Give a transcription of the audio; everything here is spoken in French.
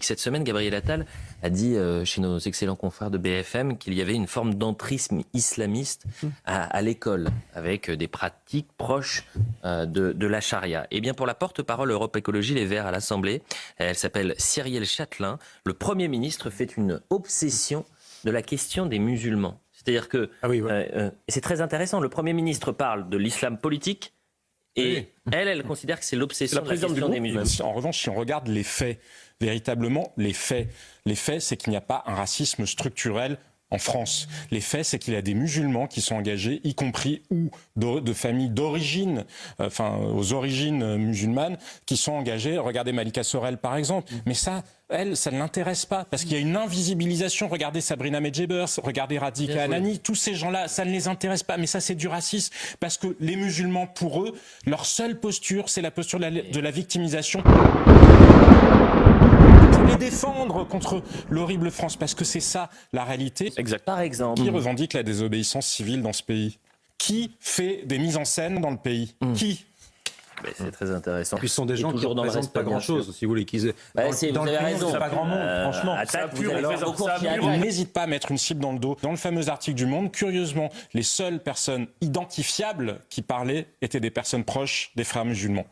Cette semaine, Gabriel Attal a dit chez nos excellents confrères de BFM qu'il y avait une forme d'entrisme islamiste à l'école, avec des pratiques proches de la charia. Et bien pour la porte-parole Europe Écologie Les Verts à l'Assemblée, elle s'appelle Cyrielle Châtelain, le Premier ministre fait une obsession de la question des musulmans. C'est-à-dire que, et c'est très intéressant, le Premier ministre parle de l'islam politique, et elle considère que c'est l'obsession de la question des musulmans. En revanche, si on regarde les faits, véritablement, les faits, c'est qu'il n'y a pas un racisme structurel en France. Les faits, c'est qu'il y a des musulmans qui sont engagés, y compris ou de familles d'origine, aux origines musulmanes, qui sont engagés. Regardez Malika Sorel, par exemple. Mais ça, elle, ça ne l'intéresse pas, parce qu'il y a une invisibilisation. Regardez Sabrina Medjebers, regardez Radhika Anani, tous ces gens-là, ça ne les intéresse pas. Mais ça, c'est du racisme, parce que les musulmans, pour eux, leur seule posture, c'est la posture de la victimisation. Les défendre contre l'horrible France, parce que c'est ça la réalité. Exact. Par exemple, qui revendique la désobéissance civile dans ce pays? Qui fait des mises en scène dans le pays? Qui? C'est très intéressant. Puis ce sont des gens qui ne représentent pas grand-chose, si vous voulez. Vous avez raison. C'est pas grand monde, franchement. On n'hésite pas à mettre une cible dans le dos. Dans le fameux article du Monde, curieusement, les seules personnes identifiables qui parlaient étaient des personnes proches des frères musulmans.